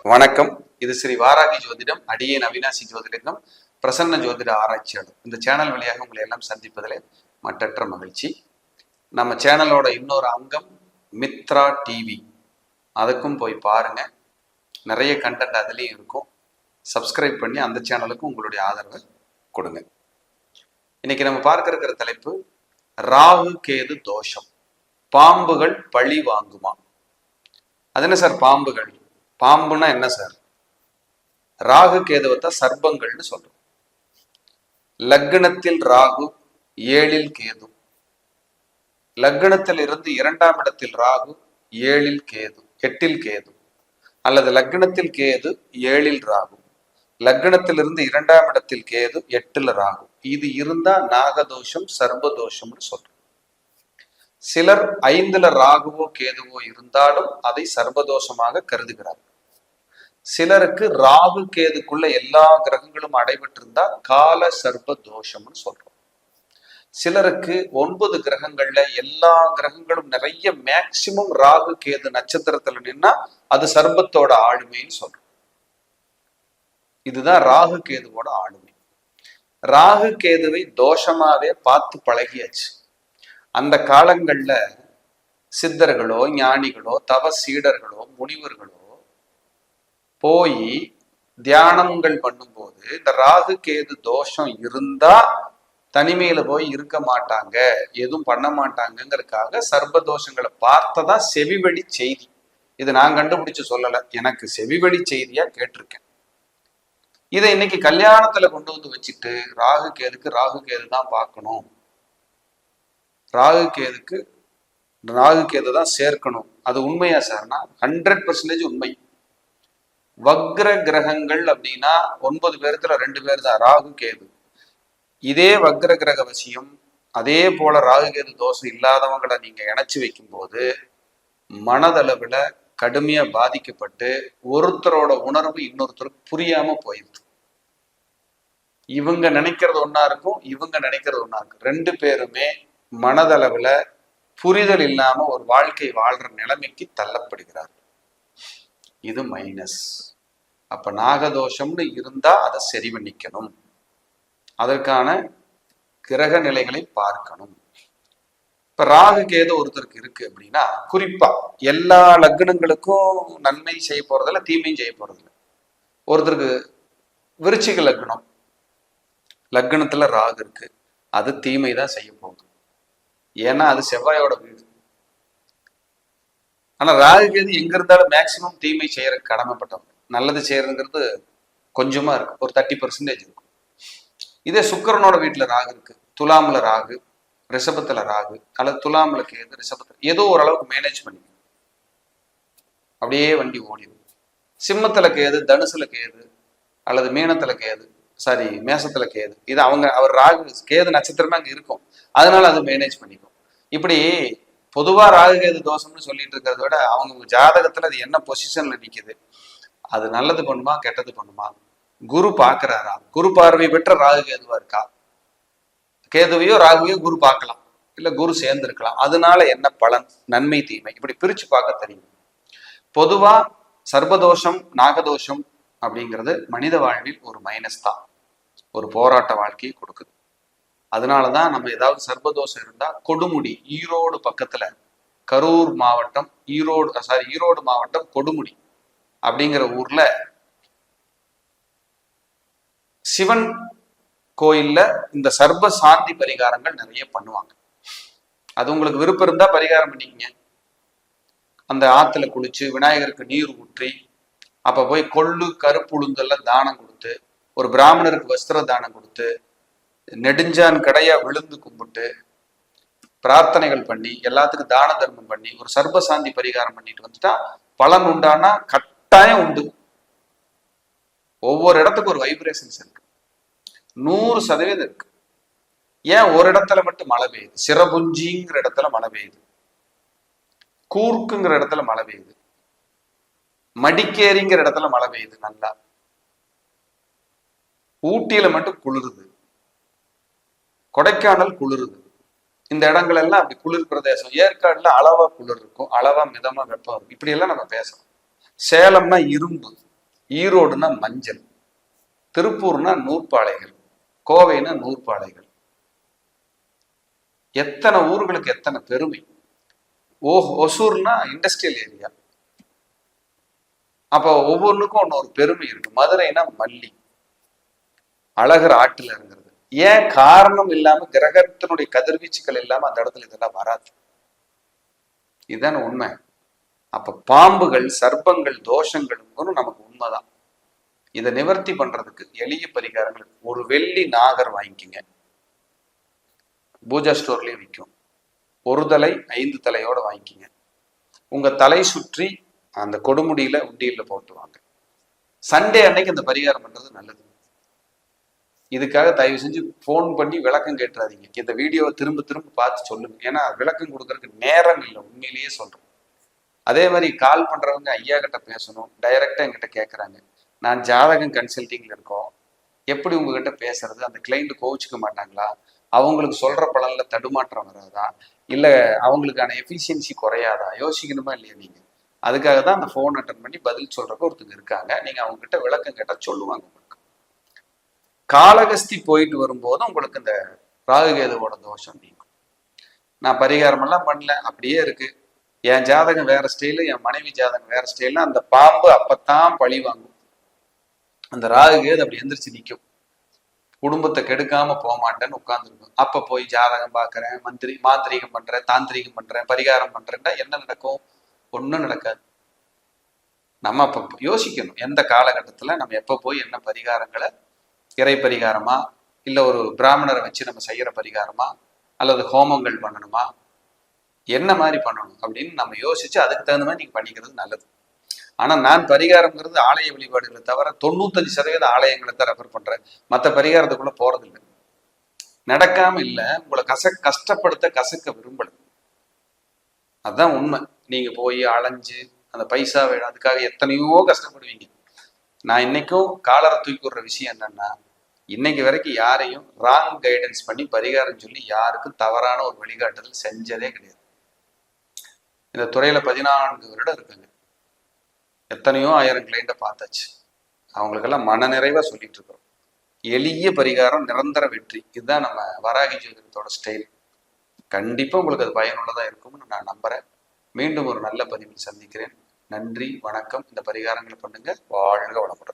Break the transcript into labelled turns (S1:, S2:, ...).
S1: வணக்கம். இது ஸ்ரீ வாராகி ஜோதிடம், அடியேன் அவினாசி ஜோதிடம், பிரசன்ன ஜோதிட ஆராய்ச்சியாளர். இந்த சேனல் வழியாக உங்களை எல்லாம் சந்திப்பதில் மற்றற்ற மகிழ்ச்சி. நம்ம சேனலோட இன்னொரு அங்கம் மித்ரா டிவி, அதுக்கும் போய் பாருங்க. நிறைய கண்டென்ட் அதுலேயும் இருக்கும். சப்ஸ்கிரைப் பண்ணி அந்த சேனலுக்கும் உங்களுடைய ஆதரவை கொடுங்க. இன்னைக்கு நம்ம பார்க்க இருக்கிற தலைப்பு ராகு கேது தோஷம். பாம்புகள் பழி வாங்குமா? அது என்ன சார் பாம்புகள்? பாம்புனா என்ன சார்? ராகு கேதுவத்தை சர்ப்பங்கள்னு சொல்றோம். லக்னத்தில் ராகு, 7ல் கேது. லக்னத்தில் இருந்து 2ஆம் இடத்தில் ராகு, 7ல் கேது, 8ல் கேது. அல்லது லக்னத்தில் கேது, 7ல் ராகு. லக்னத்திலிருந்து 2ஆம் இடத்தில் கேது, 8ல் ராகு. இது இருந்தா நாகதோஷம், சர்ப்பதோஷம்னு சொல்றோம். சிலர் 5ல் ராகுவோ கேதுவோ இருந்தாலும் அதை சர்ப்பதோஷமாக கருதுகிறார்கள். சிலருக்கு ராகு கேதுக்குள்ள எல்லா கிரகங்களும் அடைபட்டிருந்தா கால சர்ப்ப தோஷம்னு சொல்றோம். சிலருக்கு 9 கிரகங்கள்ல எல்லா கிரகங்களும் நிறைய மேக்சிமம் ராகு கேது நட்சத்திரத்துல நின்னா அது சர்ப்பத்தோட ஆளுமைன்னு சொல்றோம். இதுதான் ராகு கேதுவோட ஆளுமை. ராகு கேதுவை தோஷமாவே பார்த்து பழகியாச்சு. அந்த காலங்கள்ல சித்தர்களோ ஞானிகளோ தவ சீடர்களோ முனிவர்களோ போய் தியானங்கள் பண்ணும்போது இந்த ராகு கேது தோஷம் இருந்தா தனிமையில போய் இருக்க மாட்டாங்க, எதுவும் பண்ண மாட்டாங்கிறதுக்காக சர்ப்ப தோஷங்களை பார்த்ததா செவிவழி செய்தி. இது நான் கண்டுபிடிச்சு சொல்லல, எனக்கு செவிவழி செய்தியா கேட்டிருக்கேன். இதை இன்னைக்கு கல்யாணத்துல கொண்டு வந்து வச்சுட்டு ராகு கேது தான் பார்க்கணும், ராகு கேது தான் சேர்க்கணும். அது உண்மையா சார்னா 100% உண்மை. வக்ர கிரகங்கள் அப்படின்னா 9 பேர்த்துல 2 பேர் தான் ராகு கேது. இதே வக்ர கிரக வசியம், அதே போல ராகு கேது தோஷம் இல்லாதவங்களை நீங்க இணைச்சு வைக்கும் போது மனதளவுல கடுமையா பாதிக்கப்பட்டு ஒருத்தரோட உணர்வு இன்னொருத்தருக்கு புரியாம போயிடுது. இவங்க நினைக்கிறது ஒன்னா இருக்கும், இவங்க நினைக்கிறது ஒன்னா இருக்கும். 2 பேருமே மனதளவுல புரிதல் இல்லாம ஒரு வாழ்க்கை வாழ்ற நிலைமைக்கு தள்ளப்படுகிறார். இது மைனஸ். அப்ப நாகதோஷம்னு இருந்தா அதை சரி பண்ணிக்கணும். அதற்கான கிரக நிலைகளை பார்க்கணும். இப்ப ராகு கேது ஒருத்தருக்கு இருக்கு அப்படின்னா குறிப்பா எல்லா லக்னங்களுக்கும் நன்மை செய்ய போறதில்ல, தீமையும் செய்ய போறதில்ல. ஒருத்தருக்கு விருச்சிக லக்னம், லக்னத்துல ராகு இருக்கு, அது தீமை தான் செய்ய போகுது. ஏன்னா அது செவ்வாயோட வீடு. ஆனா ராகு கேது எங்க இருந்தாலும் மேக்சிமம் தீமை செய்யற கடமைப்பட்டவங்க. நல்லது செய்யறதுங்கிறது கொஞ்சமா இருக்கு, ஒரு 30% இருக்கும். இதே சுக்கிரனோட வீட்டுல ராகு இருக்கு, துலாம்ல ராகு, ரிஷபத்துல ராகு, அல்லது துலாம்ல கேது, ரிஷபத்துல ஏதோ ஓரளவுக்கு மேனேஜ் பண்ணி அப்படியே வண்டி ஓடிடும். சிம்மத்துல கேது, தனுசுல கேது, அல்லது மீனத்துல கேது, மேசத்துல கேது, இது அவர் ராகு கேது நட்சத்திரமே அங்க இருக்கும், அதனால அது மேனேஜ் பண்ணிக்கும். இப்படி பொதுவா ராகு கேது தோஷம்னு சொல்லிட்டு இருக்கிறத விட அவங்க ஜாதகத்துல அது என்ன பொசிஷன்ல நிக்குது, அது நல்லது பண்ணுமா கெட்டது பண்ணுமா, குரு பாக்குறாரா, குரு பார்வை பெற்ற ராகு கேதுவா இருக்கா, கேதுவையோ ராகுவையோ குரு பார்க்கலாம், இல்ல குரு சேர்ந்திருக்கலாம், அதனால என்ன பலன், நன்மை தீமை, இப்படி பிரிச்சு பார்க்க தெரியும். பொதுவா சர்வதோஷம் நாகதோஷம் அப்படிங்கிறது மனித வாழ்வில் ஒரு மைனஸ் தான், ஒரு போராட்ட வாழ்க்கையை கொடுக்குது. அதனாலதான் நம்ம ஏதாவது சர்வதோஷம் இருந்தா கொடுமுடி, ஈரோடு பக்கத்துல கரூர் மாவட்டம், ஈரோடு மாவட்டம் கொடுமுடி அப்படிங்கிற ஊர்ல சிவன் கோயில்ல இந்த சர்வ சாந்தி பரிகாரங்கள் நிறைய பண்ணுவாங்க. அது உங்களுக்கு விருப்பம் இருந்தா பரிகாரம் பண்ணிக்கங்க. அந்த ஆத்துல குளிச்சு விநாயகருக்கு நீர் ஊற்றி, அப்ப போய் கொள்ளு கருப்பு உளுந்தெல்லாம் தானம் கொடுத்து, ஒரு பிராமணருக்கு வஸ்திர தானம் கொடுத்து, நெடுஞ்சான் கடையா விழுந்து கும்பிட்டு பிரார்த்தனைகள் பண்ணி எல்லாத்துக்கும் தான தர்மம் பண்ணி ஒரு சர்வசாந்தி பரிகாரம் பண்ணிட்டு வந்துட்டா பலன் உண்டானா கட்டாயம் உண்டு. ஒவ்வொரு இடத்துக்கும் ஒரு வைப்ரேஷன்ஸ் இருக்கு, 100% இருக்கு. ஏன் ஒரு இடத்துல மட்டும் மழை பெய்யுது, சிரபுஞ்சிங்கிற இடத்துல மழை பெய்யுது, கூர்க்குங்கிற இடத்துல மழை பெய்யுது, மடிக்கேரிங்கிற இடத்துல மழை பெய்யுது, நல்லா ஊட்டியில மட்டும் குளிருது, கொடைக்கானல் குளிருது. இந்த இடங்கள் எல்லாம் அப்படி குளிர் பிரதேசம். ஏற்காடுல அளவா குளிர் இருக்கும், அளவா மிதமா வெப்பம் இருக்கும். இப்படி எல்லாம் நம்ம பேசணும். சேலம்னா இரும்பு, ஈரோடுனா மஞ்சள், திருப்பூர்னா நூற்பாலைகள், கோவைனா நூற்பாலைகள். எத்தனை ஊர்களுக்கு எத்தனை பெருமை. ஒசூர்னா இண்டஸ்ட்ரியல் ஏரியா. அப்ப ஒவ்வொன்றுக்கும் ஒன்று ஒரு பெருமை இருக்கு. மதுரைனா மல்லி, அழகர் ஆற்றுல இருக்கிறது. ஏன் காரணம் இல்லாம கிரகத்தினுடைய கதிர்வீச்சுகள் இல்லாம அந்த இடத்துல இதெல்லாம் வராது. இதுதானே உண்மை. அப்ப பாம்புகள், சர்ப்பங்கள், தோஷங்களும் நமக்கு உண்மைதான். இதை நிவர்த்தி பண்றதுக்கு எளிய பரிகாரங்கள். ஒரு வெள்ளி நாகர் வாங்கிக்கிங்க, பூஜா ஸ்டோர்லயே விற்கும். ஒரு தலை 5 தலையோட வாங்கிக்கிங்க. உங்க தலை சுற்றி அந்த கொடுமுடியில உண்டியில போட்டுவாங்க. சண்டே அன்னைக்கு இந்த பரிகாரம் பண்றது நல்லது. இதுக்காக தயவு செஞ்சு போன் பண்ணி விளக்கம் கேட்டுறாதீங்க. இந்த வீடியோவை திரும்ப திரும்ப பார்த்து சொல்லுங்க. ஏன்னா விளக்கம் கொடுக்கறதுக்கு நேரம் இல்லை, உண்மையிலேயே சொல்றேன். அதே மாதிரி கால் பண்றவங்க ஐயா கிட்ட பேசணும், டைரக்டா என்கிட்ட கேட்கறாங்க. நான் ஜாதகம் கன்சல்டிங்ல இருக்கோம், எப்படி உங்ககிட்ட பேசுறது, அந்த கிளைண்ட் கோவிச்சுக்க மாட்டாங்களா, அவங்களுக்கு சொல்ற பலன்ல தடுமாற்றம் வராதா, இல்ல அவங்களுக்கான எஃபிஷியன்சி குறையாதா, யோசிக்கணுமா இல்லையா நீங்க? அதுக்காக தான் அந்த ஃபோன் அட்டன் பண்ணி பதில் சொல்றப்ப ஒருத்தங்க இருக்காங்க. நீங்க அவங்க கிட்ட விளக்கம் கேட்டா சொல்லுவாங்க. உங்களுக்கு காளகஸ்தி போயிட்டு வரும்போது உங்களுக்கு இந்த ராகுகேதுவோட தோஷம் நீங்கும். நான் பரிகாரம் எல்லாம் பண்ணல, அப்படியே இருக்கு. என் ஜாதகம் வேற ஸ்டைலு, என் மனைவி ஜாதகம் வேற ஸ்டைல்னா அந்த பாம்பு அப்பத்தான் பழி வாங்கும். அந்த ராகுகேது அப்படி எந்திரிச்சு நிற்கும். குடும்பத்தை கெடுக்காம போக மாட்டேன்னு உட்கார்ந்துருக்கும். அப்ப போய் ஜாதகம் பார்க்கறேன், மாந்திரீகம் பண்றேன், தாந்திரீகம் பண்றேன், பரிகாரம் பண்றேன்னா என்ன நடக்கும்? ஒன்றும் நடக்காது. நம்ம அப்ப யோசிக்கணும், எந்த காலகட்டத்துல நம்ம எப்ப போய் என்ன பரிகாரங்களை, இறை பரிகாரமா, இல்ல ஒரு பிராமணரை வச்சு நம்ம செய்யற பரிகாரமா, அல்லது ஹோமங்கள் பண்ணணுமா, என்ன மாதிரி பண்ணணும் அப்படின்னு நம்ம யோசிச்சு அதுக்கு தகுந்த மாதிரி நீங்க பண்ணிக்கிறது நல்லது. ஆனா நான் பரிகாரம்ங்கிறது ஆலய வழிபாடுகளை தவிர 95% ஆலயங்களை தான் ரெஃபர் பண்றேன். மற்ற பரிகாரத்துக்குள்ள போறது இல்லை. நடக்காம இல்லை, உங்களை கஷ்டப்படுத்த கசக்க விரும்பல. அதுதான் உண்மை. நீங்க போய் அலைஞ்சு அந்த பைசா வேணும், அதுக்காக எத்தனையோ கஷ்டப்படுவீங்க. நான் இன்னைக்கும் காலரை தூக்கி விடுற விஷயம் என்னன்னா, இன்னைக்கு வரைக்கும் யாரையும் ராங் கைடன்ஸ் பண்ணி பரிகாரம் சொல்லி யாருக்கும் தவறான ஒரு வழிகாட்டுதல் செஞ்சதே கிடையாது. இந்த துறையில 14 வருடம் இருக்குங்க. எத்தனையோ 1000 கிளைண்ட்டை பார்த்தாச்சு. அவங்களுக்கெல்லாம் மன நிறைவா சொல்லிட்டு இருக்கிறோம். எளிய பரிகாரம், நிரந்தர வெற்றி. இதுதான் நம்ம வராகி ஜோதிடத்தோட ஸ்டைல். கண்டிப்பா உங்களுக்கு அது பயனுள்ளதா இருக்கும்னு நான் நம்புறேன். மீண்டும் ஒரு நல்ல பதிவில் சந்திக்கிறேன். நன்றி, வணக்கம். இந்த பரிகாரங்களை பண்ணுங்க. வாழ்க வளமுடன்.